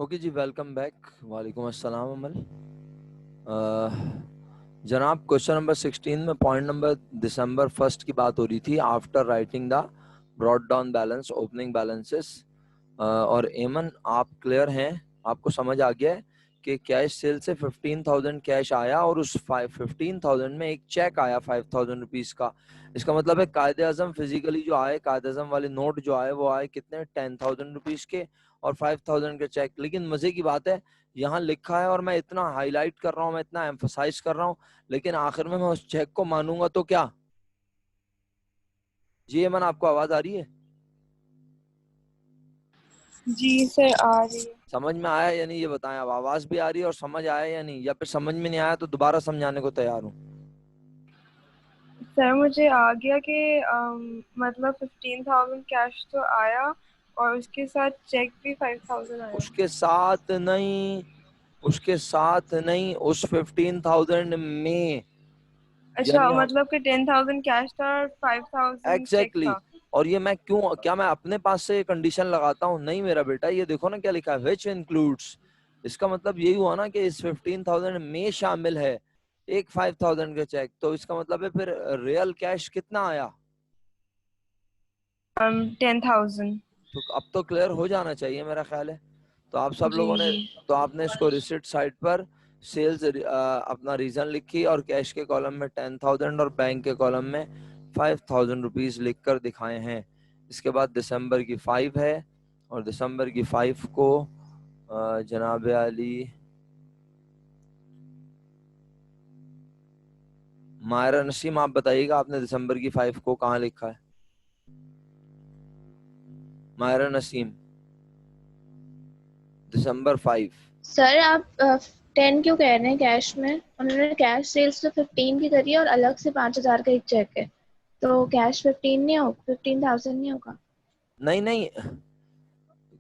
Okay जी, welcome back. वालेकुम अस्सलाम अमल। जनाब, क्वेश्चन नंबर 16 में पॉइंट नंबर दिसंबर 1 की बात हो रही थी। After writing the brought down balance, opening balances. और एमन, आप क्लियर हैं? आपको समझ आ गया है कि कैश सेल से 15,000 कैश आया और उस 15,000 में एक चेक आया 5,000 रुपीज का। इसका मतलब है कायदे आजम फिजिकली जो आए, कायदे आजम वाले नोट जो आए वो आए कितने, 10,000 रुपीज के और 5,000 के चेक। लेकिन मजे की बात है, यहाँ लिखा है और मैं इतना हाईलाइट कर रहा हूँ, मैं इतना एम्फोसाइज कर रहा हूँ, लेकिन आखिर में मैं उस चेक को मानूंगा तो क्या? जी एमन, आपको आवाज आ रही है? जी सर, आ रही है। समझ में आया या नहीं ये बताएं। अब आवाज भी आ रही है और समझ आया या नहीं, या फिर समझ में नहीं आया तो दोबारा समझाने को तैयार हूँ। सर मुझे आ गया कि मतलब 15,000 कैश तो आया और उसके साथ चेक भी 5,000 आया। उसके साथ नहीं, उसके साथ नहीं, उस 15,000 में। अच्छा, यानी हम मतलब कि 10,000 कैश था और 5,000 चेक एग्जैक्टली था। exactly, और ये मैं क्यों, क्या मैं अपने पास से कंडीशन लगाता हूँ? नहीं मेरा बेटा, ये देखो ना क्या लिखा है, विच इंक्लूड्स। इसका मतलब यही हुआ ना कि इस 15,000 में शामिल है एक 5,000 का चेक। तो इसका मतलब है फिर रियल कैश कितना आया? 10,000। तो अब तो क्लियर हो जाना चाहिए मेरा ख्याल है। तो आप सब जी लोगों ने, जी। तो आपने इसको रिसिट साइड पर सेल्स अपना रीजन लिखी और कैश के कॉलम में 10,000 और बैंक के कॉलम में 5,000 रुपीज लिख कर दिखाए हैं। इसके बाद दिसंबर की 5 है और दिसंबर की 5 को जनाब अली मायरा नसीम, आप बताइएगा आपने दिसंबर की 5 को कहाँ लिखा है? मायरा नसीम, दिसंबर 5। सर आप 10 क्यों कह रहे हैं कैश में? उन्होंने कैश सेल्स तो 15 की करी है और अलग से 5,000 का एक चेक है, तो कैश 15 नहीं हो, 15,000 नहीं होगा? नहीं नहीं,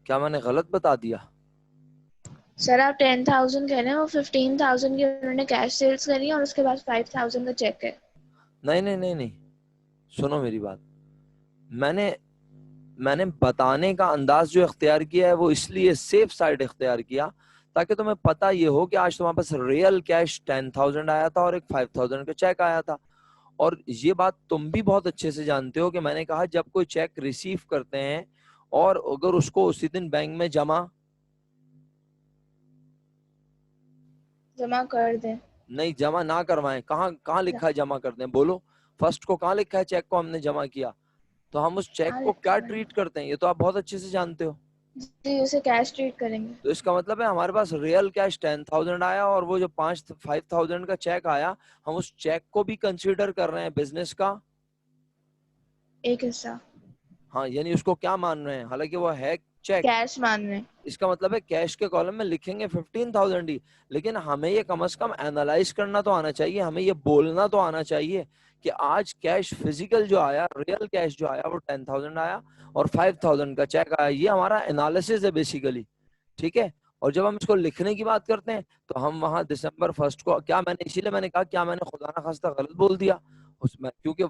क्या मैंने गलत बता दिया? सर आप 10,000 कह रहे हैं, वो 15,000 की उन्होंने कैश सेल्स करी है और उसके बाद 5,000 का चेक है। नहीं नहीं नहीं नहीं, सुनो मेरी बात। मैंने मैंने बताने का अंदाज जो इख्तियार किया है वो इसलिए सेफ साइड इख्तियार किया ताकि तुम्हें पता ये हो कि आज तुम्हारे पास रियल कैश 10,000 आया था और एक 5,000 का चेक आया था। और ये बात तुम भी बहुत अच्छे से जानते हो कि मैंने कहा जब कोई चेक रिसीव करते हैं और अगर उसको उसी दिन बैंक में जमा कर दें। नहीं, जमा ना करवाएं। कहाँ कहाँ लिखा है जमा कर दें? बोलो, फर्स्ट को कहाँ लिखा है चेक को हमने जमा किया? तो हम उस चेक हाँ को लिखा क्या हुआ है। ट्रीट करते हैं ये तो आप बहुत अच्छे से जानते हो। जी, उसे कैश ट्रीट करेंगे। तो इसका मतलब है हमारे पास रियल कैश 10,000 आया और वो जो 5,000 का चेक आया, हम उस चेक को भी कंसीडर कर रहे हैं बिजनेस का। एक हिस्सा हाँ, यानी उसको क्या मान रहे हैं, हालांकि वो है चेक। कैश मान रहे हैं। इसका मतलब है कैश के कॉलम में लिखेंगे 15,000 ही, लेकिन हमें ये कम से कम एनालाइज करना तो आना चाहिए, हमें ये बोलना तो आना चाहिए कि आज कैश फिजिकल जो आया, रियल कैश जो आया वो 10,000 आया और 5,000 का चेक आया। ये हमारा एनालिसिस है बेसिकली, ठीक है। और जब हम इसको लिखने की बात करते हैं तो हम वहां दिसंबर 1 को, क्या मैंने, इसीलिए मैंने कहा क्या मैंने खुदा ना खास्ता गलत बोल दिया उसमें, क्योंकि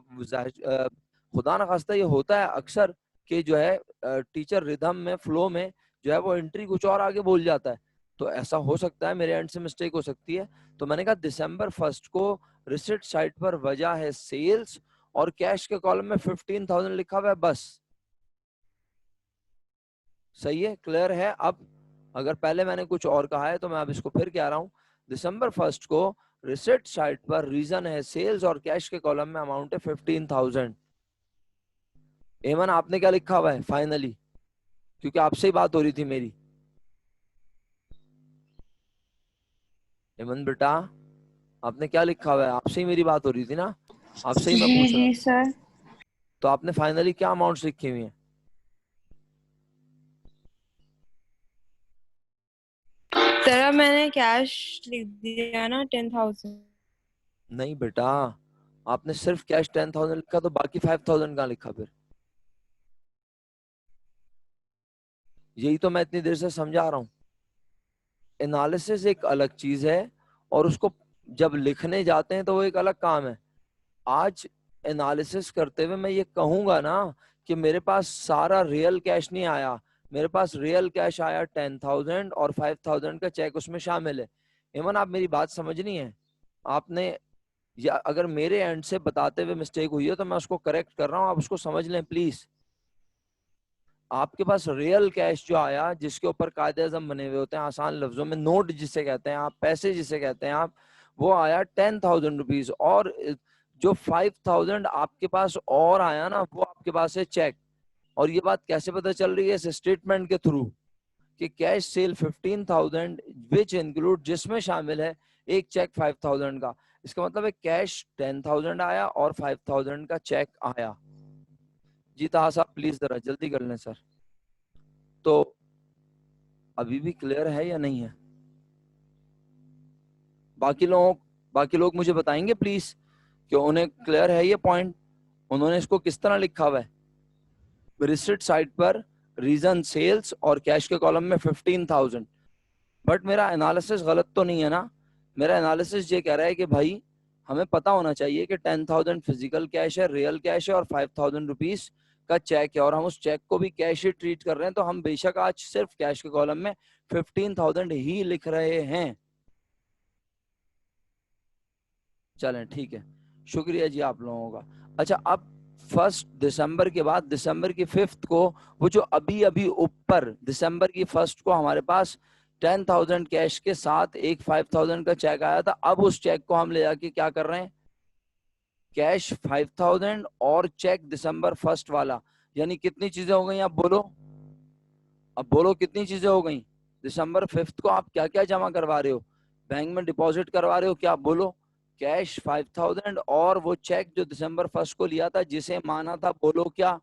खुदा ना खास्ता ये होता है अक्सर कि जो है टीचर रिदम में, फ्लो में जो है वो एंट्री कुछ और आगे बोल जाता है। तो ऐसा हो सकता है, मेरे एंड से मिस्टेक हो सकती है। तो मैंने कहा दिसंबर 1 को रिसिट साइट पर वजह है सेल्स और कैश के कॉलम में 15,000 लिखा हुआ है, बस। सही है, क्लियर है? अब अगर पहले मैंने कुछ और कहा है तो मैं अब इसको फिर कह रहा हूं। दिसंबर 1 को रिसिट साइट पर रीजन है सेल्स और कैश के कॉलम में अमाउंट है 15,000। एमन, आपने क्या लिखा हुआ है फाइनली? क्योंकि आपसे ही बात हो रही थी मेरी। एमन बेटा, आपने क्या लिखा हुआ है? आपसे ही मेरी बात हो रही थी ना, आपसे ही मैं जी पूछ रहा जी था। सर। तो आपने फाइनली क्या अमाउंट्स लिखी हुई हैं? सर अब मैंने कैश लिख दिया ना 10,000। नहीं बेटा, आपने सिर्फ कैश 10,000 लिखा तो बाकी 5,000 कहाँ लिखा फिर? यही तो मैं इतनी देर से समझा रहा हूँ। एनालिसिस एक अलग चीज है और उसको जब लिखने जाते हैं तो वो एक अलग काम है। आज एनालिसिस करते हुए मैं ये कहूंगा ना कि मेरे पास सारा रियल कैश नहीं आया, मेरे पास रियल कैश आया 10,000 और 5,000 का चेक उसमें शामिल है। इमन आप मेरी बात समझनी है, आपने या अगर मेरे एंड से बताते हुए मिस्टेक हुई है तो मैं उसको करेक्ट कर रहा हूँ, आप उसको समझ लें प्लीज। आपके पास रियल कैश जो आया जिसके ऊपर कायदे आज़म बने हुए होते हैं, आसान लफ्जों में नोट जिसे कहते हैं आप, पैसे जिसे कहते हैं आप, वो आया 10,000 रुपीज। और जो 5,000 आपके पास और आया ना, वो आपके पास है चेक। और ये बात कैसे पता चल रही है? इस स्टेटमेंट के थ्रू कि कैश सेल 15,000 विच इंक्लूड, जिसमें शामिल है एक चेक 5,000 का। इसका मतलब है कैश 10,000 आया और 5,000 का चेक आया। जी ताहा साहब प्लीज जरा जल्दी कर लें सर। तो अभी भी क्लियर है या नहीं है? बाकी लोग मुझे बताएंगे प्लीज कि उन्हें क्लियर है ये पॉइंट, उन्होंने इसको किस तरह लिखा हुआ है। रिसिट साइड पर रीजन सेल्स और कैश के कॉलम में 15,000। बट मेरा एनालिसिस गलत तो नहीं है ना? मेरा एनालिसिस ये कह रहा है कि भाई हमें पता होना चाहिए कि 10,000 फिजिकल कैश है, रियल कैश है और 5,000 रुपीज का चेक है, और हम उस चेक को भी कैश ही ट्रीट कर रहे हैं। तो हम बेशक आज सिर्फ कैश के कॉलम में 15,000 ही लिख रहे हैं। चलें ठीक है, शुक्रिया जी आप लोगों का। अच्छा, अब 1 दिसंबर के बाद दिसंबर की 5th को वो जो अभी अभी ऊपर दिसंबर की 1 को हमारे पास 10,000 कैश के साथ एक 5,000 का चेक आया था। अब उस चेक को हम ले जाके क्या कर रहे हैं? कैश 5,000 और चेक दिसंबर 1 वाला, यानी कितनी चीजें हो गई आप बोलो? अब बोलो कितनी चीजें हो गई? दिसंबर 5 को आप क्या क्या जमा करवा रहे हो? बैंक में डिपॉजिट करवा रहे हो क्या? बोलो। कैश 5,000 और वो चेक जो दिसंबर 1 को लिया था जिसे माना था, बोलो क्या?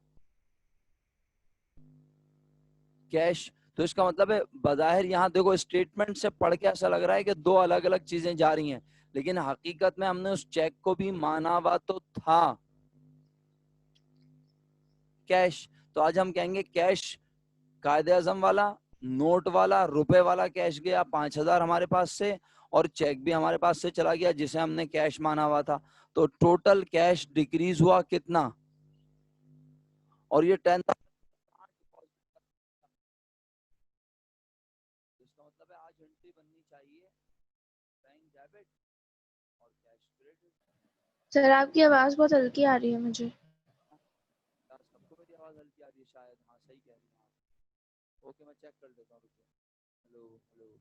कैश। तो इसका मतलब है बज़ाहिर यहाँ देखो स्टेटमेंट से पढ़ के ऐसा लग रहा है कि दो अलग अलग चीजें जा रही हैं, लेकिन हकीकत में हमने उस चेक को भी माना हुआ तो था कैश। तो आज हम कहेंगे कैश कायदे आजम वाला, नोट वाला, रुपए वाला कैश गया 5,000 हमारे पास से, और चेक भी हमारे पास से चला गया जिसे हमने कैश माना हुआ था। तो टोटल कैश डिक्रीज हुआ कितना? और ये 10, इसका मतलब है आज एंट्री बननी चाहिए बैंक डेबिट और कैश क्रेडिट। सर आपकी आवाज़ बहुत हल्की आ रही है मुझे। यार सबको मेरी आवाज हल्की आ रही है शायद। हाँ सही कह रही हैं आप। ओके मैं चेक कर लेता हूँ, रुको। Hello hello.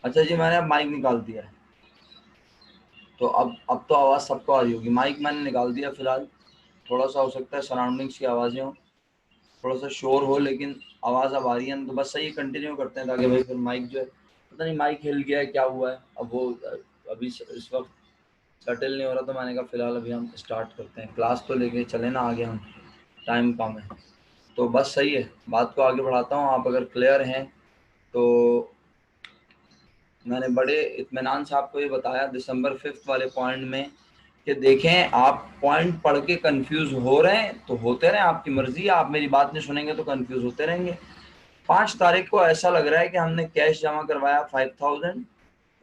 अच्छा जी, मैंने अब माइक निकाल दिया है, तो अब तो आवाज़ सबको आ रही होगी। माइक मैंने निकाल दिया फिलहाल। थोड़ा सा हो सकता है सराउंडिंग्स की आवाज़ें हो, थोड़ा सा शोर हो, लेकिन आवाज़ अब आ रही है। तो बस सही कंटिन्यू करते हैं ताकि भाई फिर माइक जो है, पता नहीं माइक हिल गया है क्या हुआ है, अब वो अभी इस वक्त सेटल नहीं हो रहा। तो मैंने कहा फिलहाल अभी हम स्टार्ट करते हैं, क्लास तो लेके चले ना आगे हम। टाइम कम है, तो बस सही है, बात को आगे बढ़ाता हूँ। आप अगर क्लियर हैं तो मैंने बड़े इत्मीनान से आपको ये बताया दिसंबर 5 वाले पॉइंट में कि देखें आप पॉइंट पढ़ के कंफ्यूज हो रहे हैं तो होते रहें, आपकी मर्जी है, आप मेरी बात नहीं सुनेंगे तो कंफ्यूज होते रहेंगे। 5 तारीख को ऐसा लग रहा है कि हमने कैश जमा करवाया 5000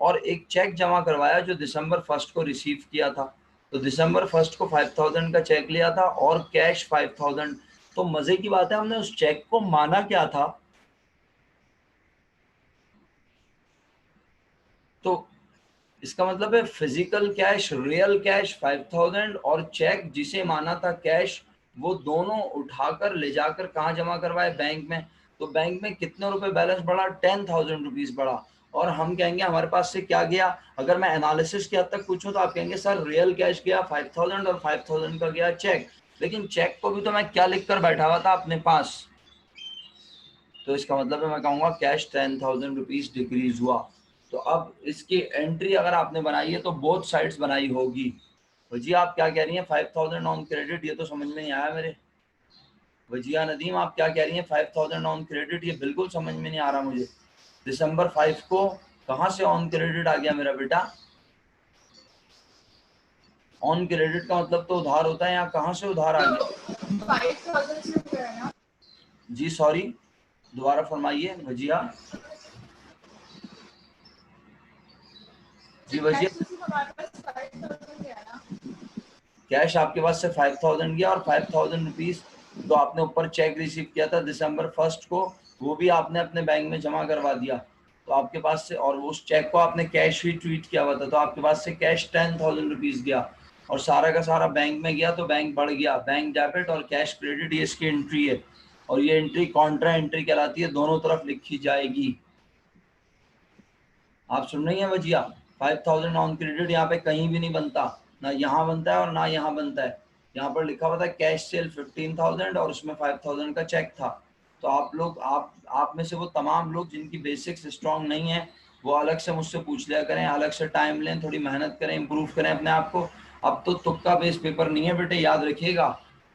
और एक चेक जमा करवाया जो दिसंबर 1 को रिसीव किया था। तो दिसंबर 1 को 5000 का चेक लिया था और कैश 5000। तो मजे की बात है, हमने उस चेक को माना क्या था, तो इसका मतलब है फिजिकल कैश, रियल कैश 5000 और चेक जिसे माना था कैश, वो दोनों उठाकर ले जाकर कहाँ जमा करवाए, बैंक में। तो बैंक में कितने रुपए बैलेंस बढ़ा, 10,000 रुपीज बढ़ा। और हम कहेंगे हमारे पास से क्या गया, अगर मैं एनालिसिस की हद तक पूछूं तो आप कहेंगे सर रियल कैश गया 5000 और 5000 का गया चेक, लेकिन चेक को भी तो मैं क्या लिख कर बैठा हुआ था अपने पास। तो इसका मतलब है मैं कहूँगा कैश 10,000 रुपीज डिक्रीज हुआ। तो अब इसकी एंट्री अगर आपने बनाई है तो बोथ साइड्स बनाई होगी। वजिया आप क्या कह रही हैं 5000 ऑन क्रेडिट, ये तो समझ में नहीं आया मेरे। वजिया नदीम आप क्या कह रही हैं 5000 ऑन क्रेडिट, ये बिल्कुल समझ में नहीं आ रहा मुझे। दिसंबर 5 को कहाँ से ऑन क्रेडिट आ गया मेरा बेटा? ऑन क्रेडिट का मतलब तो उधार होता है, यहाँ कहाँ से उधार आ गया? 5000 से हुआ है ना? जी सॉरी, दोबारा फरमाइए वजिया। जी वजिया, हमारे पास 5000 गया ना? कैश आपके पास से 5000 गया और 5000 रुपीज तो आपने ऊपर चेक रिसीव किया था दिसंबर 1 को, वो भी आपने अपने बैंक में जमा करवा दिया। तो आपके पास से, और उस चेक को आपने कैश ही ट्रीट किया हुआ था, तो आपके पास से कैश 10,000 रुपीज गया और सारा का सारा बैंक में गया, तो बैंक बढ़ गया। बैंक डेबिट और कैश क्रेडिट, ये इसकी एंट्री है और ये एंट्री कॉन्ट्रा एंट्री कहलाती है, दोनों तरफ लिखी जाएगी। आप सुन रही हैं वजिया? 5000 ऑन क्रेडिट यहाँ पे कहीं भी नहीं बनता, ना यहाँ बनता है और ना यहाँ बनता है। यहाँ पर लिखा हुआ था कैश सेल 15,000 और उसमें 5,000 का चेक था। तो आप लोग, आप में से वो तमाम लोग जिनकी बेसिक्स स्ट्रांग नहीं है, वो अलग से मुझसे पूछ लिया करें, अलग से टाइम लें, थोड़ी मेहनत करें, इंप्रूव करें अपने आप को। अब तो तुक्का बेस पेपर नहीं है बेटे, याद रखिएगा।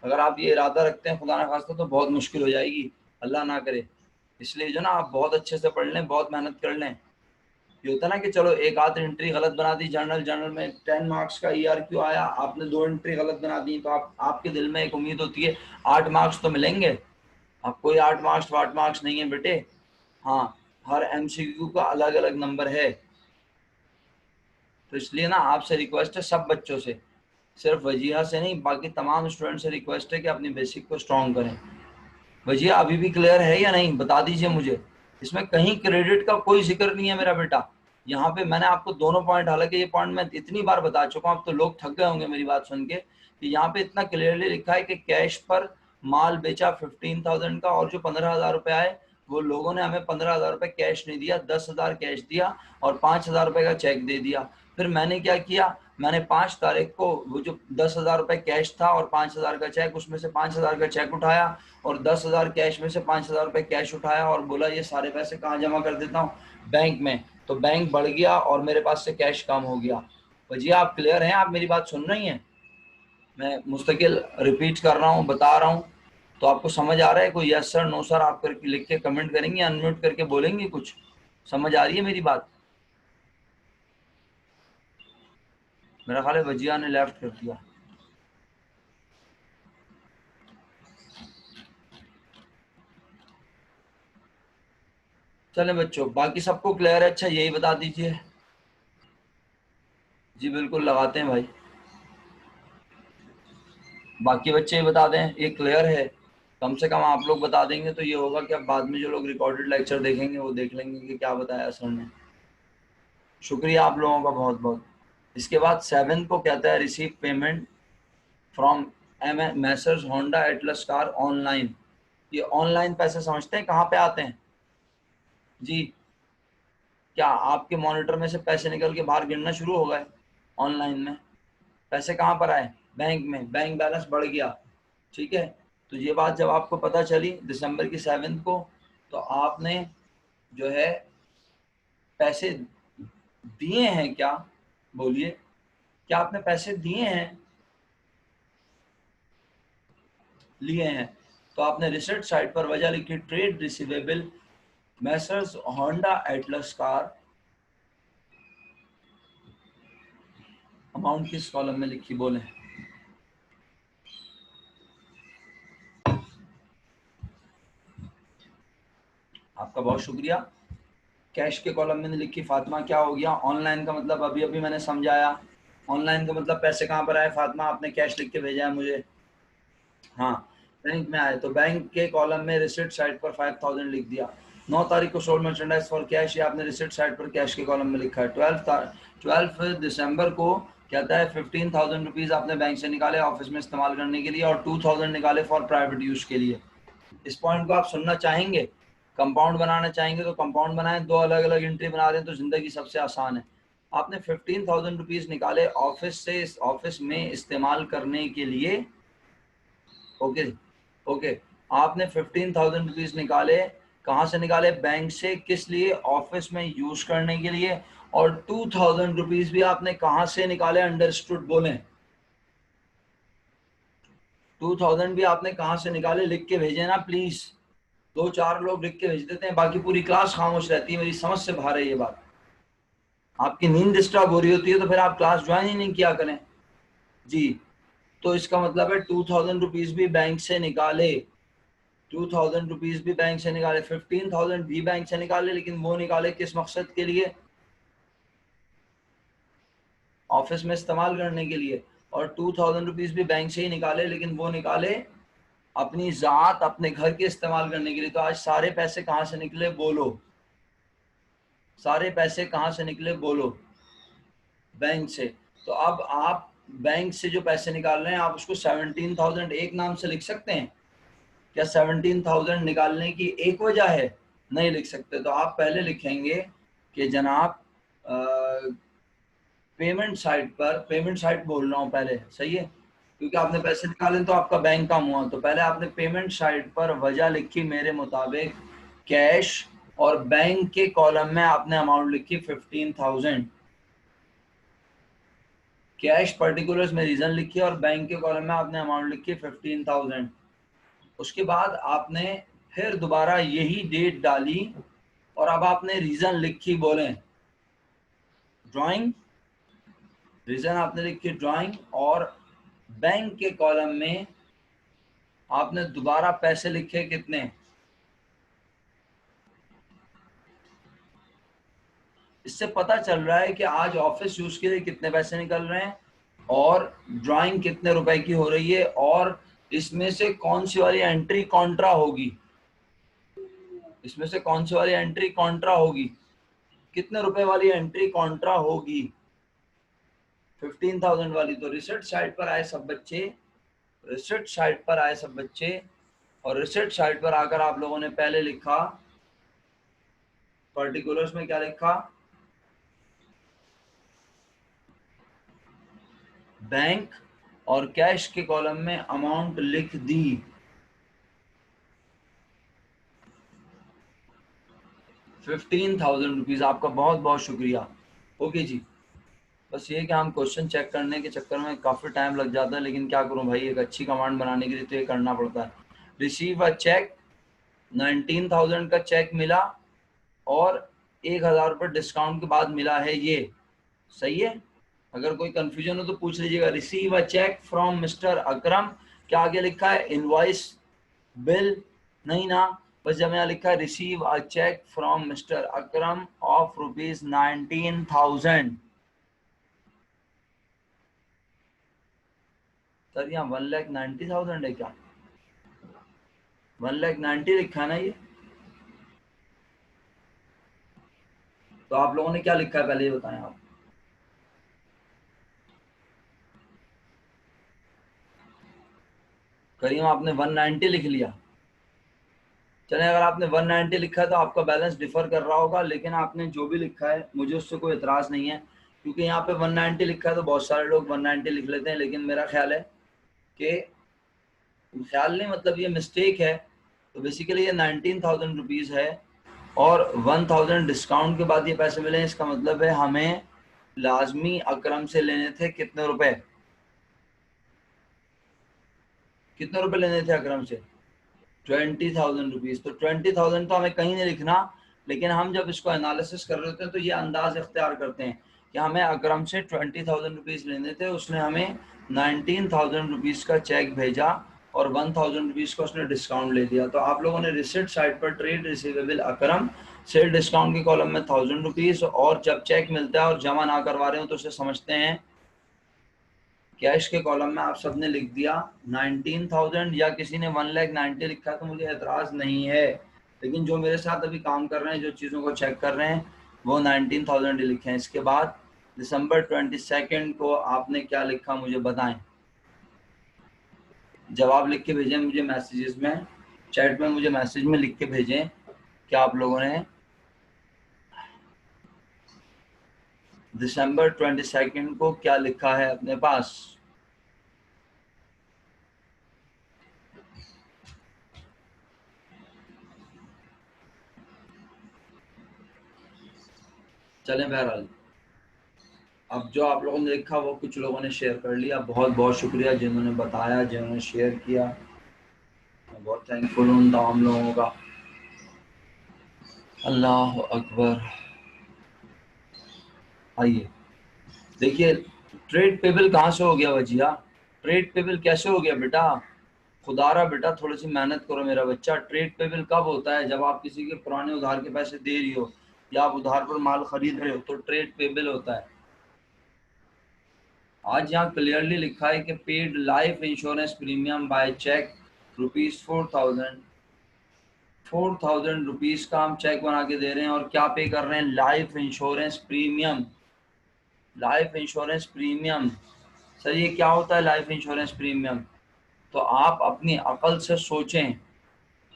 अगर आप ये इरादा रखते हैं खुदा ना खास्ता तो बहुत मुश्किल हो जाएगी, अल्लाह ना करे। इसलिए जो ना आप बहुत अच्छे से पढ़ लें, बहुत मेहनत कर लें। ये होता ना कि चलो एक आध एंट्री गलत बना दी, जर्नल में 10 मार्क्स का ERQ आया, आपने 2 एंट्री गलत बना दी, तो आपके दिल में एक उम्मीद होती है 8 मार्क्स तो मिलेंगे। अब कोई 8 मार्क्स 8 मार्क्स नहीं है बेटे। हाँ, हर MCQ का अलग अलग नंबर है। तो इसलिए ना आपसे रिक्वेस्ट है, सब बच्चों से, सिर्फ वजिया से नहीं, बाकी तमाम स्टूडेंट से रिक्वेस्ट है कि अपनी बेसिक को स्ट्रॉन्ग करें। वजिया अभी भी क्लियर है या नहीं, बता दीजिए मुझे। इसमें कहीं क्रेडिट का कोई जिक्र नहीं है मेरा बेटा। यहाँ पे मैंने आपको दोनों पॉइंट, हालांकि ये पॉइंट मैं इतनी बार बता चुका हूँ, अब तो लोग थक गए होंगे मेरी बात सुन के, कि यहाँ पे इतना क्लियरली लिखा है कि कैश पर माल बेचा 15,000 का, और जो 15,000 रुपए आए वो लोगों ने हमें 15,000 रुपए कैश नहीं दिया, 10,000 कैश दिया और 5,000 रुपए का चेक दे दिया। फिर मैंने क्या किया, मैंने 5 तारीख को वो जो 10,000 रुपए कैश था और 5,000 का चेक, उसमें से 5,000 का चेक उठाया और 10,000 कैश में से 5,000 रुपए कैश उठाया और बोला ये सारे पैसे कहाँ जमा कर देता हूँ, बैंक में। तो बैंक बढ़ गया और मेरे पास से कैश कम हो गया। भजिया आप क्लियर हैं, आप मेरी बात सुन रही हैं? मैं मुस्तकिल रिपीट कर रहा हूँ, बता रहा हूँ, तो आपको समझ आ रहा है? कोई यस सर नो सर आप करके लिख के कमेंट करेंगे, अनम्यूट करके बोलेंगे, कुछ समझ आ रही है मेरी बात? मेरा ख्याल है भजिया ने लेफ्ट कर दिया। चले बच्चों, बाकी सबको क्लियर है? अच्छा यही बता दीजिए। जी बिल्कुल लगाते हैं भाई, बाकी बच्चे ही बता दें ये क्लियर है। कम से कम आप लोग बता देंगे तो ये होगा कि अब बाद में जो लोग रिकॉर्डेड लेक्चर देखेंगे वो देख लेंगे कि क्या बताया सर ने। शुक्रिया आप लोगों का बहुत बहुत। इसके बाद 7 को कहता है receive payment from Messrs Honda Atlas car online. ये ऑनलाइन पैसे समझते हैं कहाँ पे आते हैं जी? क्या आपके मॉनिटर में से पैसे निकल के बाहर गिरना शुरू हो गए? ऑनलाइन में पैसे कहाँ पर आए? बैंक में, बैंक बैलेंस बढ़ गया, ठीक है। तो ये बात जब आपको पता चली दिसंबर की 7 को, तो आपने जो है पैसे दिए हैं क्या? बोलिए, क्या आपने पैसे दिए हैं? लिए हैं। तो आपने रिसिप्ट साइड पर वजह लिखी trade receivable Messrs Honda Atlas car, amount किस कॉलम में लिखी बोले? आपका बहुत शुक्रिया। कैश के कॉलम में लिखी फातिमा, क्या हो गया? ऑनलाइन का मतलब अभी अभी मैंने समझाया। ऑनलाइन का मतलब पैसे कहाँ पर आए फातिमा? आपने कैश लिख के भेजा है मुझे। हाँ, बैंक में आए तो बैंक के कॉलम में रिसिप्ट साइड पर 5000 लिख दिया। 9 तारीख को सोल्ड मर्चेंडाइज फॉर कैश, ये आपने रिसिप्ट साइड पर कैश के कॉलम में लिखा है। 12 दिसंबर को कहता है 15,000 रुपीज आपने बैंक से निकाले ऑफिस में इस्तेमाल करने के लिए और 2,000 निकाले फॉर प्राइवेट यूज के लिए। इस पॉइंट को आप सुनना चाहेंगे? कंपाउंड बनाना चाहेंगे तो कंपाउंड बनाएं। दो अलग अलग एंट्री बना रहे हैं तो जिंदगी सबसे आसान है। आपने 15,000 रुपीज निकाले ऑफिस से, ऑफिस में इस्तेमाल करने के लिए। ओके ओके, आपने 15,000 रुपीज निकाले, कहाँ से निकाले? बैंक से। किस लिए? ऑफिस में यूज करने के लिए। और 2,000 रुपीज भी आपने कहाँ से निकाले? अंडरस्टूड बोले। 2,000 भी आपने कहाँ से निकाले? लिख के भेजे ना प्लीज। 2-4 लोग लिख के भेज देते हैं, बाकी पूरी क्लास खामोश रहती है। मेरी समझ से बाहर है ये बात। आपकी नींद डिस्टर्ब हो रही होती है तो फिर आप क्लास ज्वाइन ही नहीं किया करें जी। तो इसका मतलब है 2,000 रुपीज भी बैंक से निकाले, 2,000 रुपीज भी बैंक से निकाले, 15,000 भी बैंक से निकाले, लेकिन वो निकाले किस मकसद के लिए? ऑफिस में इस्तेमाल करने के लिए। और 2,000 रुपीज भी बैंक से ही निकाले, लेकिन वो निकाले अपनी जात, अपने घर के इस्तेमाल करने के लिए। तो आज सारे पैसे कहाँ से निकले बोलो? सारे पैसे कहाँ से निकले बोलो? बैंक से। तो अब आप बैंक से जो पैसे निकाल रहे हैं आप उसको 17,000 एक नाम से लिख सकते हैं क्या? 17,000 निकालने की एक वजह है? नहीं लिख सकते। तो आप पहले लिखेंगे कि जनाब पेमेंट साइट पर, पेमेंट साइट बोल रहा हूँ पहले, सही है, क्योंकि आपने पैसे निकाले तो आपका बैंक काम हुआ। तो पहले आपने पेमेंट साइट पर वजह लिखी मेरे मुताबिक कैश, और बैंक के कॉलम में आपने अमाउंट लिखी 15,000। कैश पर्टिकुलर्स में रीजन लिखी और बैंक के कॉलम में आपने अमाउंट लिखी 15,000। उसके बाद आपने फिर दोबारा यही डेट डाली और अब आपने रीजन लिखी, बोले ड्राइंग, रीजन आपने लिखी ड्राइंग, और बैंक के कॉलम में आपने दोबारा पैसे लिखे कितने? इससे पता चल रहा है कि आज ऑफिस यूज के लिए कितने पैसे निकल रहे हैं और ड्राइंग कितने रुपए की हो रही है, और इसमें से कौन सी वाली एंट्री कॉन्ट्रा होगी, इसमें से कौन सी वाली एंट्री कॉन्ट्रा होगी, कितने रुपए वाली एंट्री कॉन्ट्रा होगी? 15,000 वाली। तो रिसिप्ट साइड पर आए सब बच्चे, रिसिप्ट साइड पर आए सब बच्चे, और रिसिप्ट साइड पर आकर आप लोगों ने पहले लिखा पर्टिकुलर्स में क्या लिखा? बैंक, और कैश के कॉलम में अमाउंट लिख दी 15,000 रुपीज। आपका बहुत बहुत शुक्रिया। ओके जी, बस ये कि हम क्वेश्चन चेक करने के चक्कर में काफ़ी टाइम लग जाता है, लेकिन क्या करूं भाई, एक अच्छी कमांड बनाने के लिए तो ये करना पड़ता है। रिसीव अ चेक, 19,000 का चेक मिला और 1,000 रुपये डिस्काउंट के बाद मिला है, ये सही है? अगर कोई कंफ्यूजन हो तो पूछ लीजिएगा। Receive a cheque from mister Akram, क्या आगे लिखा है? Invoice, bill? नहीं ना, बस जब यहाँ लिखा है receive a cheque from mister Akram of ₹19,000। Sir यहाँ 1,90,000 है क्या? 1,90,000 लिखा है ना ये? तो आप लोगों ने क्या लिखा है पहले ये बताएं आप। करीम आपने 190 लिख लिया। चले, अगर आपने 190 लिखा है तो आपका बैलेंस डिफर कर रहा होगा, लेकिन आपने जो भी लिखा है मुझे उससे कोई एतराज़ नहीं है, क्योंकि यहाँ पे 190 लिखा है तो बहुत सारे लोग 190 लिख लेते हैं, लेकिन मेरा ख्याल है कि, ख्याल नहीं मतलब ये मिस्टेक है। तो बेसिकली ये 19,000 रुपीज़ है और 1,000 डिस्काउंट के बाद ये पैसे मिले। इसका मतलब है हमें लाजमी अकरम से लेने थे कितने रुपए? कितने रुपए लेने थे अकरम से? 20,000 रुपीज। तो 20,000 तो हमें कहीं नहीं लिखना, लेकिन हम जब इसको एनालिसिस कर रहे होते हैं तो ये अंदाज इख्तियार करते हैं कि हमें अकरम से 20,000 रुपीज लेने थे, उसने हमें 19,000 रुपीज का चेक भेजा और 1,000 रुपीज का उसने डिस्काउंट ले दिया। तो आप लोगों ने रिसिप्ट साइड पर ट्रेड रिसीवेबल अकरम, सेल डिस्काउंट के कॉलम में 1,000 रुपीज, और जब चेक मिलता है और जमा ना करवा रहे हो तो उसे समझते हैं कैश के कॉलम में आप सबने लिख दिया 19,000, या किसी ने 1,90,000 लिखा है तो मुझे एतराज नहीं है, लेकिन जो मेरे साथ अभी काम कर रहे हैं, जो चीज़ों को चेक कर रहे हैं, वो 19,000 लिखे हैं। इसके बाद दिसंबर 22 को आपने क्या लिखा मुझे बताएं, जवाब लिख के भेजें मुझे मैसेजेस में, चैट में मुझे मैसेज में लिख के भेजें क्या आप लोगों ने दिसंबर 22 को क्या लिखा है अपने पास। चलें, बहरहाल अब जो आप लोगों ने लिखा वो कुछ लोगों ने शेयर कर लिया, बहुत बहुत शुक्रिया जिन्होंने बताया, जिन्होंने शेयर किया, मैं बहुत थैंकफुल हूँ उन तमाम लोगों का। अल्लाह अकबर। आइए देखिए, ट्रेड पेबल कहाँ से हो गया वजिया? ट्रेड पेबल कैसे हो गया बेटा? खुदारा बेटा थोड़ी सी मेहनत करो मेरा बच्चा। ट्रेड पेबल कब होता है? जब आप किसी के पुराने उधार के पैसे दे रही हो या आप उधार पर माल खरीद रहे हो तो ट्रेड पेबल होता है। आज यहाँ क्लियरली लिखा है कि paid life insurance premium by cheque ₹4,000। 4,000 rupees का हम चेक बना के दे रहे हैं और क्या पे कर रहे हैं? Life insurance premium. Life insurance premium sir, ये क्या होता है लाइफ इंश्योरेंस प्रीमियम? तो आप अपनी अकल से सोचें,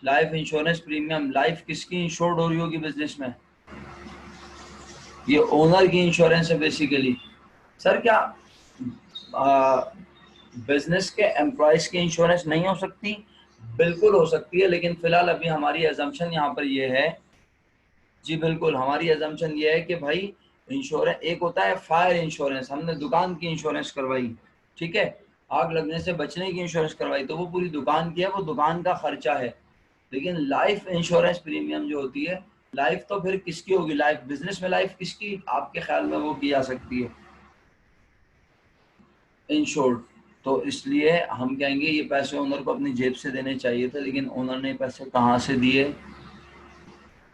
लाइफ इंश्योरेंस प्रीमियम, लाइफ किसकी इंश्योर्ड हो रही होगी बिजनेस में? ये ओनर की इंश्योरेंस है बेसिकली। सर क्या बिजनेस के एम्प्लॉयज की इंश्योरेंस नहीं हो सकती? बिल्कुल हो सकती है, लेकिन फिलहाल अभी हमारी एजम्पशन यहाँ पर ये है, जी बिल्कुल हमारी एजम्पशन ये है कि भाई इंश्योरेंस एक होता है फायर इंश्योरेंस, हमने दुकान की इंश्योरेंस करवाई, ठीक है, आग लगने से बचने की इंश्योरेंस करवाई, तो वो पूरी दुकान की है, वो दुकान का खर्चा है। लेकिन लाइफ इंश्योरेंस प्रीमियम जो होती है, लाइफ तो फिर किसकी होगी? लाइफ बिजनेस में लाइफ किसकी आपके ख्याल में वो की जा सकती है? इंश्योर्ड। तो इसलिए हम कहेंगे ये पैसे ओनर को अपनी जेब से देने चाहिए थे, लेकिन ओनर ने पैसे कहाँ से दिए?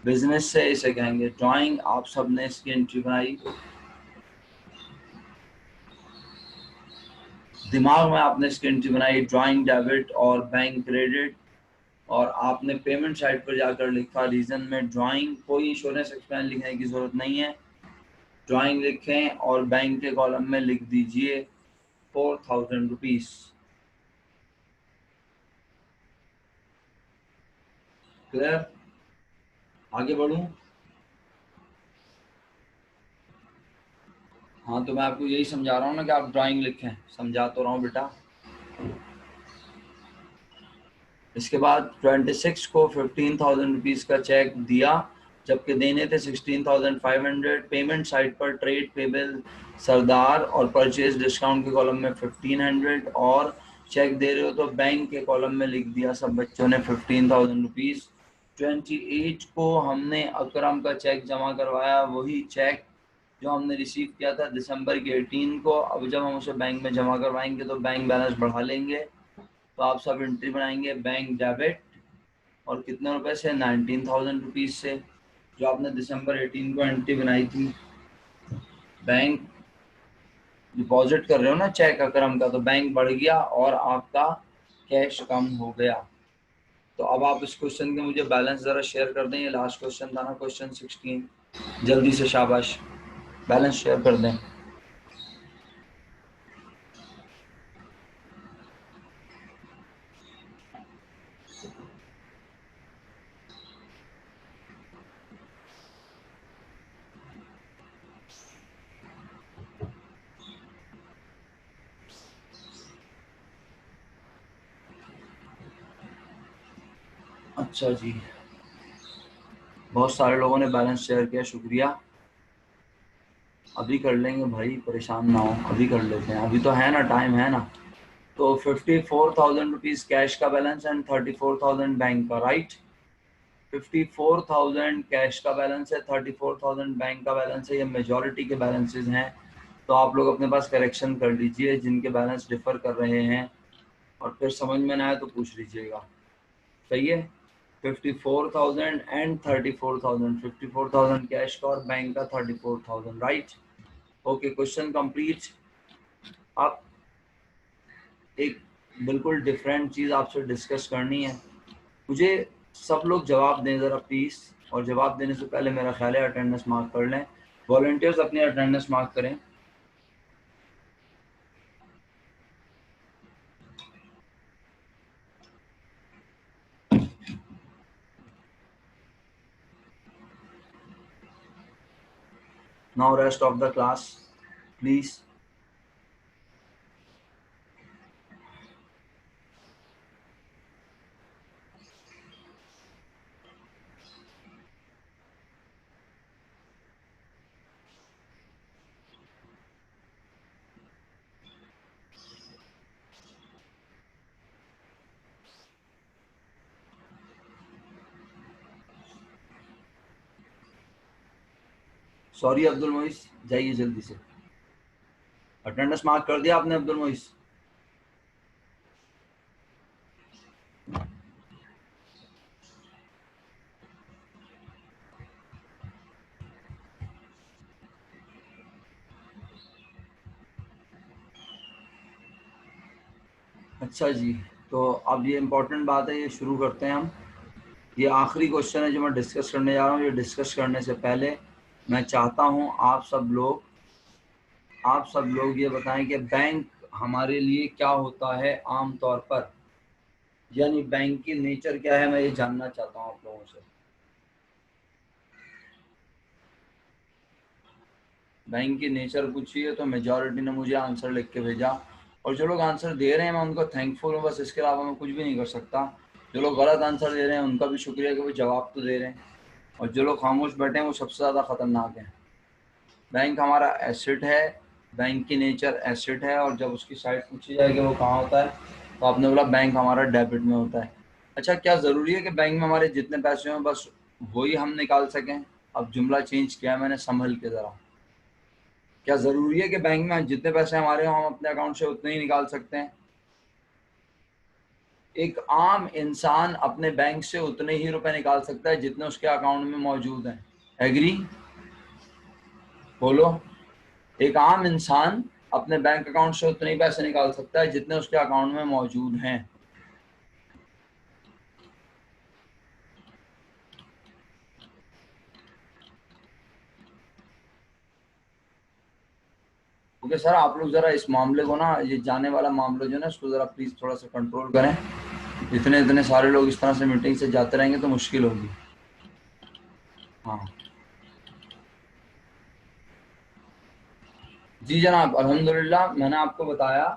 बिजनेस से। इसे कहेंगे ड्राइंग। आप सब ने इसकी एंट्री बनाई, दिमाग में आपने इसकी एंट्री बनाई, ड्राइंग डेबिट और बैंक क्रेडिट, और आपने पेमेंट साइट पर जाकर लिखा रीजन में ड्राइंग। कोई इंश्योरेंस एक्सपेंस लिखने की जरूरत नहीं है, ड्राइंग लिखें और बैंक के कॉलम में लिख दीजिए 4,000 रुपीज। क्लियर? आगे बढ़ूं? हाँ, तो मैं आपको यही समझा रहा हूँ ना कि आप ड्राइंग लिखें, समझा तो रहा हूँ बेटा। इसके बाद 26 को 15,000 रुपीज का चेक दिया, जबकि देने थे 16,500। पेमेंट साइट पर ट्रेड पेबल सरदार और परचेज डिस्काउंट के कॉलम में 1,500, और चेक दे रहे हो तो बैंक के कॉलम में लिख दिया सब बच्चों ने 15,000 रुपीज। 28 को हमने अकरम का चेक जमा करवाया, वही चेक जो हमने रिसीव किया था दिसंबर के 18 को। अब जब हम उसे बैंक में जमा करवाएंगे तो बैंक बैलेंस बढ़ा लेंगे, तो आप सब एंट्री बनाएंगे बैंक डेबिट, और कितने रुपए से? 19,000 रुपीज से, जो आपने दिसंबर 18 को एंट्री बनाई थी। बैंक डिपॉजिट कर रहे हो ना चेक अकरम का, तो बैंक बढ़ गया और आपका कैश कम हो गया। तो अब आप इस क्वेश्चन के मुझे बैलेंस जरा शेयर कर दें। ये लास्ट क्वेश्चन था ना, क्वेश्चन 16, जल्दी से शाबाश बैलेंस शेयर कर दें। अच्छा जी, बहुत सारे लोगों ने बैलेंस शेयर किया, शुक्रिया। अभी कर लेंगे भाई, परेशान ना हो, अभी कर लेते हैं, अभी तो है ना, टाइम है ना। तो 54,000 रुपीज कैश का बैलेंस एंड 34,000 बैंक का, राइट। 54,000 कैश का बैलेंस है, 34,000 बैंक का बैलेंस है। ये मेजॉरिटी के बैलेंसेस हैं, तो आप लोग अपने पास करेक्शन कर लीजिए जिनके बैलेंस डिफर कर रहे हैं, और फिर समझ में ना आए तो पूछ लीजिएगा। सही है। 54,000 एंड 34,000, 54,000 कैश का और बैंक का 34,000, राइट। Okay, question complete. अब एक बिल्कुल डिफरेंट चीज़ आपसे डिस्कस करनी है। मुझे सब लोग जवाब दें ज़रा प्लीज़, और जवाब देने से पहले मेरा ख्याल है अटेंडेंस मार्क कर लें। वॉलंटियर्स अपनी अटेंडेंस मार्क करें। Now rest of the class, please. Sorry Abdul Moiz, जाइए जल्दी से। अटेंडेंस मार्क कर दिया आपने अब्दुल मोइस? अच्छा जी, तो अब ये इम्पोर्टेंट बात है, ये शुरू करते हैं हम। ये आखिरी क्वेश्चन है जो मैं डिस्कस करने जा रहा हूँ। ये डिस्कस करने से पहले मैं चाहता हूँ आप सब लोग ये बताएं कि बैंक हमारे लिए क्या होता है आम तौर पर, यानी बैंक की नेचर क्या है, मैं ये जानना चाहता हूँ आप लोगों से। बैंक की नेचर पूछी है तो मेजॉरिटी ने मुझे आंसर लिख के भेजा, और जो लोग आंसर दे रहे हैं मैं उनको थैंकफुल हूँ, बस इसके अलावा मैं कुछ भी नहीं कर सकता। जो लोग गलत आंसर दे रहे हैं उनका भी शुक्रिया कि वो जवाब तो दे रहे हैं, और जो लोग खामोश बैठे हैं वो सबसे ज़्यादा ख़तरनाक हैं। बैंक हमारा एसेट है, बैंक की नेचर एसेट है, और जब उसकी साइड पूछी जाए कि वो कहाँ होता है तो आपने बोला बैंक हमारा डेबिट में होता है। अच्छा, क्या ज़रूरी है कि बैंक में हमारे जितने पैसे हों बस वही हम निकाल सकें? अब जुमला चेंज किया मैंने, संभल के ज़रा। क्या ज़रूरी है कि बैंक में जितने पैसे हमारे हों हम अपने अकाउंट से उतने ही निकाल सकते हैं? एक आम इंसान अपने बैंक से उतने ही रुपए निकाल सकता है जितने उसके अकाउंट में मौजूद हैं। एग्री? बोलो। एक आम इंसान अपने बैंक अकाउंट से उतने ही पैसे निकाल सकता है जितने उसके अकाउंट में मौजूद हैं। ओके सर, आप लोग ज़रा इस मामले को ना, ये जाने वाला मामला जो है ना, इसको ज़रा प्लीज़ थोड़ा सा कंट्रोल करें। इतने सारे लोग इस तरह से मीटिंग से जाते रहेंगे तो मुश्किल होगी। हाँ जी जनाब, अल्हम्दुलिल्लाह। मैंने आपको बताया,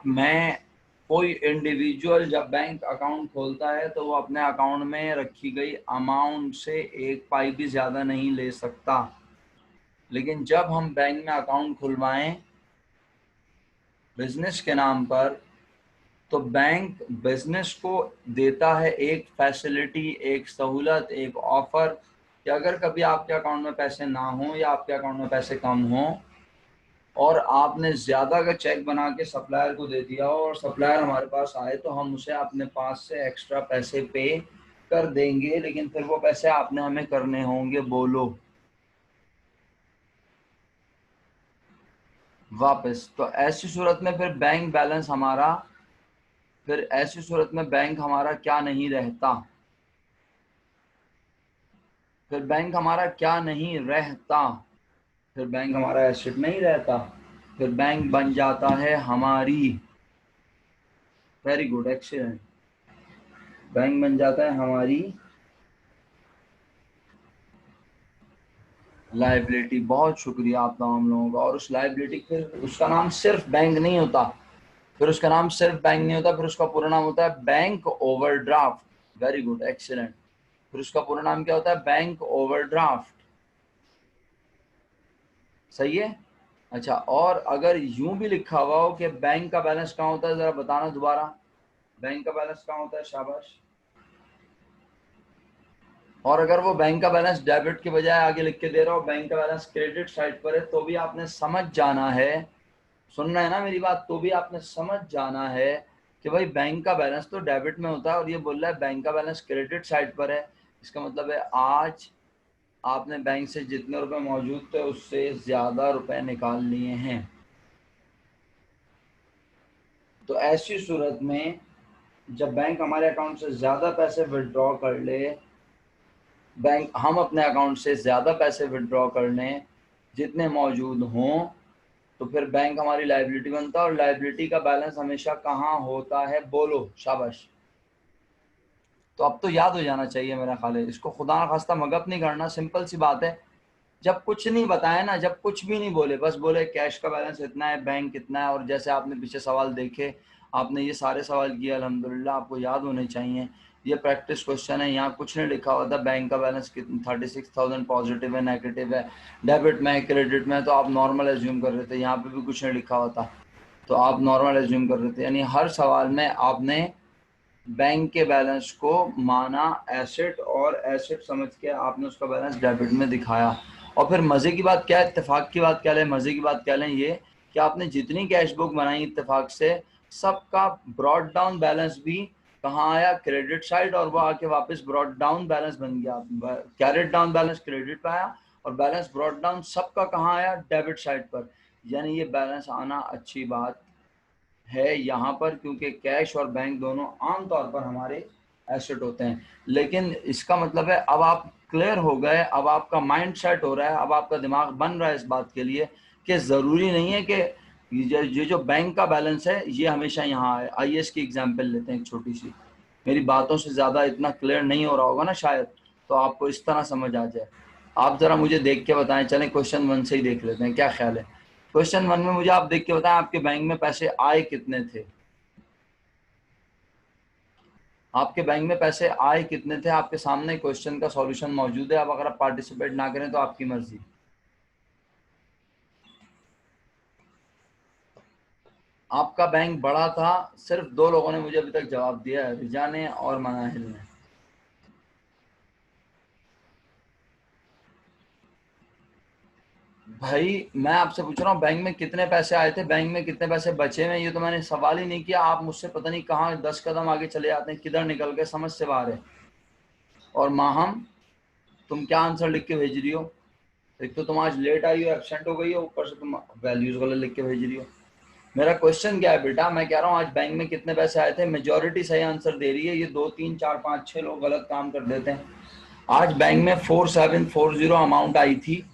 मैं कोई इंडिविजुअल जब बैंक अकाउंट खोलता है तो वो अपने अकाउंट में रखी गई अमाउंट से एक पाई भी ज़्यादा नहीं ले सकता। लेकिन जब हम बैंक में अकाउंट खुलवाएं बिजनेस के नाम पर, तो बैंक बिजनेस को देता है एक फैसिलिटी, एक सहूलत, एक ऑफर कि अगर कभी आपके अकाउंट में पैसे ना हो या आपके अकाउंट में पैसे कम हो और आपने ज़्यादा का चेक बना के सप्लायर को दे दिया हो और सप्लायर हमारे पास आए तो हम उसे अपने पास से एक्स्ट्रा पैसे पे कर देंगे, लेकिन फिर वो पैसे आपने हमें करने होंगे। बोलो वापस। तो ऐसी सूरत में फिर बैंक बैलेंस हमारा, फिर ऐसी सूरत में बैंक हमारा क्या नहीं रहता? फिर बैंक हमारा क्या नहीं रहता? फिर बैंक हमारा एसेट नहीं रहता, फिर बैंक बन जाता है हमारी, वेरी गुड, एक्सीलेंट, बैंक बन जाता है हमारी लाइबिलिटी। बहुत शुक्रिया आप तमाम लोगों का। और उस लाइबिलिटी, फिर उसका नाम सिर्फ बैंक नहीं होता, फिर उसका नाम सिर्फ बैंक नहीं होता, फिर उसका पूरा नाम होता है bank overdraft. Very good, excellent. फिर उसका पूरा नाम क्या होता है? Bank overdraft. सही है। अच्छा, और अगर यूं भी लिखा हुआ हो कि बैंक का बैलेंस कहाँ होता है, जरा बताना दोबारा, बैंक का बैलेंस कहाँ होता है, शाबाश। और अगर वो बैंक का बैलेंस डेबिट के बजाय आगे लिख के दे रहा हो बैंक का बैलेंस क्रेडिट साइड पर है, तो भी आपने समझ जाना है, सुन रहे हैं ना मेरी बात, तो भी आपने समझ जाना है कि भाई बैंक का बैलेंस तो डेबिट में होता है और ये बोल रहा है बैंक का बैलेंस क्रेडिट साइड पर है। इसका मतलब है आज आपने बैंक से जितने रुपए मौजूद थे उससे ज्यादा रुपए निकाल लिए हैं। तो ऐसी सूरत में जब बैंक हमारे अकाउंट से ज्यादा पैसे विड्रॉ कर ले, बैंक हम अपने अकाउंट से ज्यादा पैसे विड्रॉ कर लें जितने मौजूद हों, तो फिर बैंक हमारी लायबिलिटी बनता है। और लायबिलिटी का बैलेंस हमेशा कहाँ होता है, बोलो, शाबाश। तो अब तो याद हो जाना चाहिए मेरा ख्याल है, इसको खुदा ना खास्ता मगब नहीं करना, सिंपल सी बात है। जब कुछ नहीं बताया ना, जब कुछ भी नहीं बोले, बस बोले कैश का बैलेंस इतना है, बैंक कितना है, और जैसे आपने पीछे सवाल देखे, आपने ये सारे सवाल किए, अल्हम्दुलिल्लाह आपको याद होने चाहिए। ये प्रैक्टिस क्वेश्चन है, यहाँ कुछ नहीं लिखा हुआ था बैंक का बैलेंस 36,000 पॉजिटिव है, नेगेटिव है, डेबिट में है, क्रेडिट में है, तो आप नॉर्मल एज्यूम कर रहे थे। यहाँ पे भी कुछ नहीं लिखा हुआ था तो आप नॉर्मल एज्यूम कर रहे थे। यानी हर सवाल में आपने बैंक के बैलेंस को माना एसेट, और एसेट समझ के आपने उसका बैलेंस डेबिट में दिखाया। और फिर मज़े की बात क्या है, इत्तेफाक की बात क्या लें, मज़े की बात क्या लें, ये कि आपने जितनी कैश बुक बनाई इत्तेफाक से, सबका ब्रॉड डाउन बैलेंस भी कहाँ आया, क्रेडिट साइड, और वो आके वापस ब्रॉड डाउन बैलेंस बन गया। कैरेट डाउन बैलेंस क्रेडिट पे आया और बैलेंस ब्रॉड डाउन सबका कहाँ आया, डेबिट साइड पर। यानी ये बैलेंस आना अच्छी बात है यहाँ पर, क्योंकि कैश और बैंक दोनों आमतौर पर हमारे एसेट होते हैं। लेकिन इसका मतलब है अब आप क्लियर हो गए, अब आपका माइंड सेट हो रहा है, अब आपका दिमाग बन रहा है इस बात के लिए कि ज़रूरी नहीं है कि ये जो बैंक का बैलेंस है ये हमेशा यहाँ आए। आइए इसकी एग्जाम्पल लेते हैं एक छोटी सी, मेरी बातों से ज़्यादा इतना क्लियर नहीं हो रहा होगा ना शायद, तो आपको इस तरह समझ आ जाए। आप ज़रा मुझे देख के बताएं, चलें क्वेश्चन 1 से ही देख लेते हैं, क्या ख्याल है। क्वेश्चन 1 में मुझे आप देख के बताएं आपके बैंक में पैसे आए कितने थे, आपके बैंक में पैसे आए कितने थे। आपके सामने क्वेश्चन का सॉल्यूशन मौजूद है। अब अगर आप पार्टिसिपेट ना करें तो आपकी मर्जी। आपका बैंक बड़ा था, सिर्फ 2 लोगों ने मुझे अभी तक जवाब दिया है, रिजा ने और मनाहिल ने। भाई मैं आपसे पूछ रहा हूँ बैंक में कितने पैसे आए थे, बैंक में कितने पैसे बचे हुए, ये तो मैंने सवाल ही नहीं किया। आप मुझसे पता नहीं कहाँ 10 कदम आगे चले जाते हैं, किधर निकल गए, समझ से बाहर है। और माहम, तुम क्या आंसर लिख के भेज रही हो, एक तो तुम आज लेट आई हो, एब्सेंट हो गई हो, ऊपर से तुम वैल्यूज गलत लिख के भेज रही हो। मेरा क्वेश्चन क्या है बेटा, मैं कह रहा हूँ आज बैंक में कितने पैसे आए थे, मेजोरिटी सही आंसर दे रही है, ये 2 3 4 5 6 लोग गलत काम कर देते हैं। आज बैंक में 4740 अमाउंट आई थी।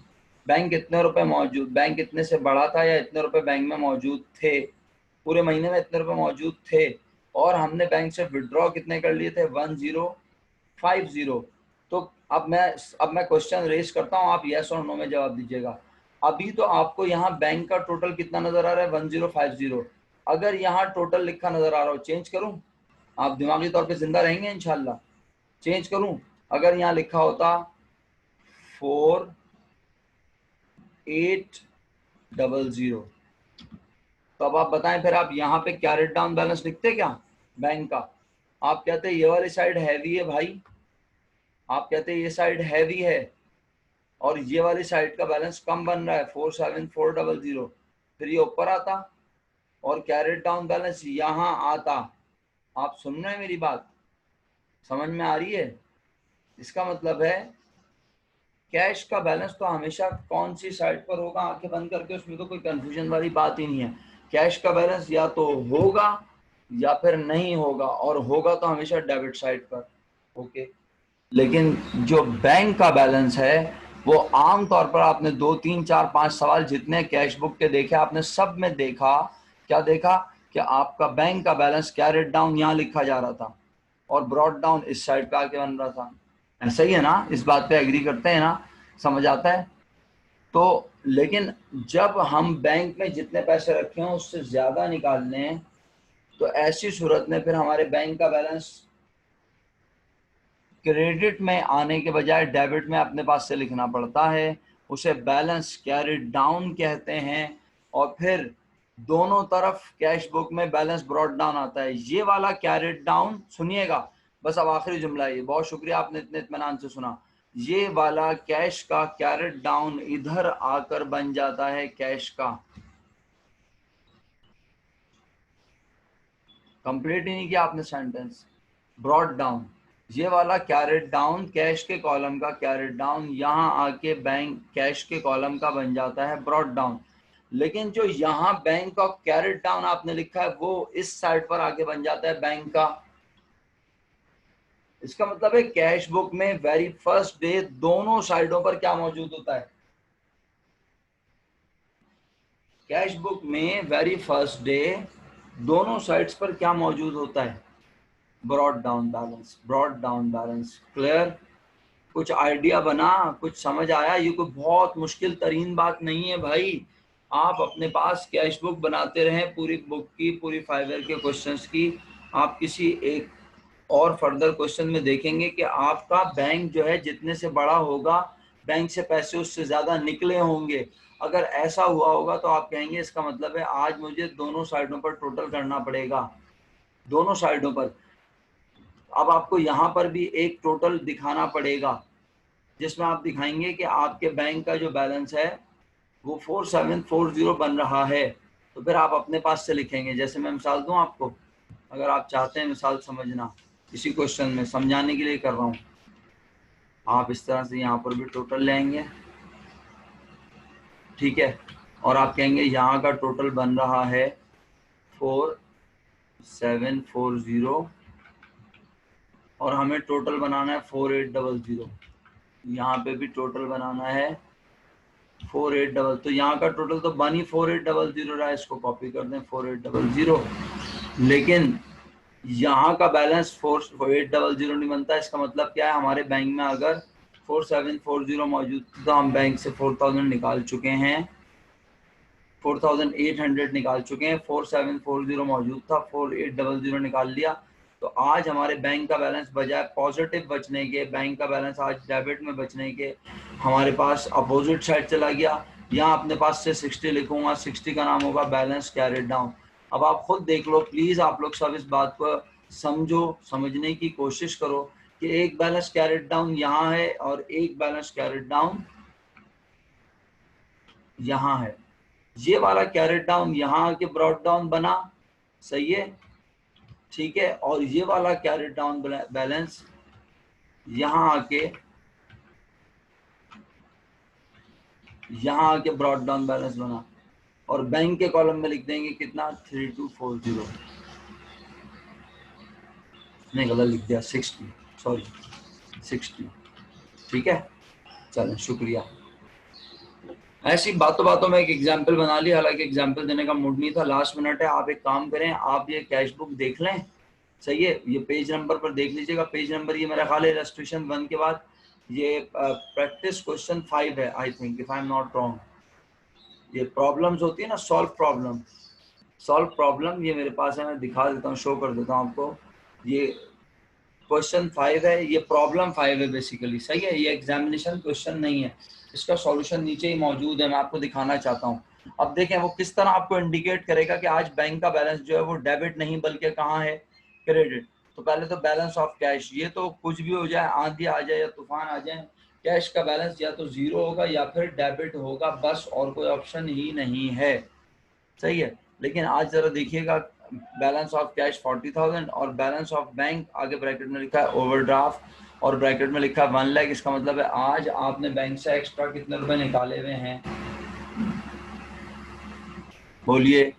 बैंक कितने रुपए मौजूद, बैंक इतने से बड़ा था या इतने रुपए बैंक में मौजूद थे, पूरे महीने में इतने रुपए मौजूद थे, और हमने बैंक से विड्रॉ कितने कर लिए थे, 1050। तो अब मैं क्वेश्चन रेज करता हूँ, आप यस और नो में जवाब दीजिएगा। अभी तो आपको यहाँ बैंक का टोटल कितना नजर आ रहा है, 1050। अगर यहाँ टोटल लिखा नजर आ रहा हो, चेंज करूं, आप दिमागी तौर पे जिंदा रहेंगे इंशाल्लाह, चेंज करूं। अगर यहाँ लिखा होता 4800, तो अब आप बताएं फिर आप यहाँ पे कैरेट डाउन बैलेंस लिखते क्या बैंक का। आप कहते ये वाली साइड हैवी है भाई, आप कहते ये साइड हैवी है और ये वाली साइड का बैलेंस कम बन रहा है 47400, फिर ये ऊपर आता और कैरेट डाउन बैलेंस यहाँ आता। आप सुन रहे हैं मेरी बात, समझ में आ रही है। इसका मतलब है कैश का बैलेंस तो हमेशा कौन सी साइड पर होगा, आंखें बंद करके, उसमें तो कोई कंफ्यूजन वाली बात ही नहीं है। कैश का बैलेंस या तो होगा या फिर नहीं होगा, और होगा तो हमेशा डेबिट साइड पर, ओके। लेकिन जो बैंक का बैलेंस है वो आम तौर पर आपने 2 3 4 5 सवाल जितने कैश बुक के देखे आपने सब में देखा, क्या देखा कि आपका बैंक का बैलेंस कैरेट डाउन यहाँ लिखा जा रहा था और ब्रॉड डाउन इस साइड पे आके बन रहा था। ऐसा ही है ना, इस बात पे एग्री करते हैं ना, समझ आता है। तो लेकिन जब हम बैंक में जितने पैसे रखे हों उससे ज्यादा निकालने हैं, तो ऐसी सूरत में फिर हमारे बैंक का बैलेंस क्रेडिट में आने के बजाय डेबिट में अपने पास से लिखना पड़ता है। उसे बैलेंस कैरी डाउन कहते हैं। और फिर दोनों तरफ कैश बुक में बैलेंस ब्रॉट डाउन आता है। ये वाला कैरेट डाउन, सुनिएगा बस अब आखिरी जुमला ये, बहुत शुक्रिया आपने इतने इत्मीनान से सुना। ये वाला कैश का कैरेट डाउन इधर आकर बन जाता है कैश का। कंप्लीट ही नहीं किया आपने सेंटेंस। ब्रॉट डाउन, ये वाला कैरेट डाउन कैश के कॉलम का कैरेट डाउन यहाँ आके बैंक कैश के कॉलम का बन जाता है ब्रॉट डाउन। लेकिन जो यहाँ बैंक का कैरेट डाउन आपने लिखा है वो इस साइड पर आके बन जाता है बैंक का। इसका मतलब है कैश बुक में वेरी फर्स्ट डे दोनों साइडों पर क्या मौजूद होता है? कैश बुक में वेरी फर्स्ट डे दोनों साइड्स पर क्या मौजूद होता है? Brought down balance, brought down balance. Clear? कुछ आइडिया बना, कुछ समझ आया? ये कोई बहुत मुश्किल तरीन बात नहीं है भाई। आप अपने पास कैश बुक बनाते रहें पूरी बुक की, पूरी 5 ईयर के क्वेश्चंस की। आप किसी एक और फर्दर क्वेश्चन में देखेंगे कि आपका बैंक जो है जितने से बड़ा होगा बैंक से पैसे उससे ज़्यादा निकले होंगे। अगर ऐसा हुआ होगा तो आप कहेंगे इसका मतलब है आज मुझे दोनों साइडों पर टोटल करना पड़ेगा, दोनों साइडों पर। अब आपको यहाँ पर भी एक टोटल दिखाना पड़ेगा जिसमें आप दिखाएंगे कि आपके बैंक का जो बैलेंस है वो 4740 बन रहा है। तो फिर आप अपने पास से लिखेंगे। जैसे मैं मिसाल दूं आपको, अगर आप चाहते हैं मिसाल समझना, इसी क्वेश्चन में समझाने के लिए कर रहा हूँ। आप इस तरह से यहाँ पर भी टोटल लेंगे, ठीक है, और आप कहेंगे यहाँ का टोटल बन रहा है 4740 और हमें टोटल बनाना है 4800। यहाँ पे भी टोटल बनाना है 4800। तो यहाँ का टोटल तो बन ही 4800 रहा है, इसको कॉपी कर दें 4800। लेकिन यहाँ का बैलेंस 4800 नहीं बनता। इसका मतलब क्या है? हमारे बैंक में अगर 4740 मौजूद था तो हम बैंक से 4000 निकाल चुके हैं, 4800 निकाल चुके हैं। 4740 मौजूद था, 4800 निकाल लिया। तो आज हमारे बैंक का बैलेंस बजाय पॉजिटिव बचने के, बैंक का बैलेंस आज डेबिट में बचने के, हमारे पास अपोजिट साइड चला गया। यहाँ अपने पास से 60 लिखूंगा, 60 का नाम होगा बैलेंस कैरेट डाउन। अब आप खुद देख लो प्लीज, आप लोग सब इस बात को समझो, समझने की कोशिश करो कि एक बैलेंस कैरेट डाउन यहाँ है और एक बैलेंस कैरेट डाउन यहाँ है। ये वाला कैरेट डाउन यहाँ आके ब्रॉट डाउन बना, सही है, ठीक है, और ये वाला कैरेट डाउन बैलेंस यहाँ आके ब्रॉट डाउन बैलेंस बना। और बैंक के कॉलम में लिख देंगे कितना? 3240। नहीं गलत लिख दिया, 60, सॉरी 60, ठीक है। चलें, शुक्रिया। ऐसी बातों बातों में एक एग्जाम्पल बना लिया, हालांकि एग्जाम्पल देने का मूड नहीं था, लास्ट मिनट है। आप एक काम करें, आप ये कैश बुक देख लें, सही है, ये पेज नंबर पर देख लीजिएगा। पेज नंबर ये मेरा ख्याल है इलस्ट्रेशन 1 के बाद ये प्रैक्टिस क्वेश्चन 5 है, I think, if I am not wrong. ये प्रॉब्लम्स होती है ना, सॉल्व प्रॉब्लम, ये मेरे पास है, मैं दिखा देता हूँ, शो कर देता हूँ आपको। ये क्वेश्चन 5 है, ये प्रॉब्लम 5 है बेसिकली, सही है। ये एग्जामिनेशन क्वेश्चन नहीं है, इसका सॉल्यूशन नीचे ही मौजूद है, मैं आपको दिखाना चाहता हूँ। अब देखें वो किस तरह आपको इंडिकेट करेगा कि आज बैंक का बैलेंस जो है वो डेबिट नहीं बल्कि कहाँ है? क्रेडिट। तो पहले तो बैलेंस ऑफ कैश, ये तो कुछ भी हो जाए, आंधी आ जाए या तूफान आ जाए, कैश का बैलेंस या तो 0 होगा या फिर डेबिट होगा, बस, और कोई ऑप्शन ही नहीं है, सही है। लेकिन आज जरा देखिएगा, बैलेंस ऑफ कैश 40,000 और बैलेंस ऑफ बैंक आगे ब्रैकेट में लिखा है ओवरड्राफ्ट और ब्रैकेट में लिखा है 1 लाख। इसका मतलब है आज आपने बैंक से एक्स्ट्रा कितने रुपए निकाले हुए हैं? बोलिए।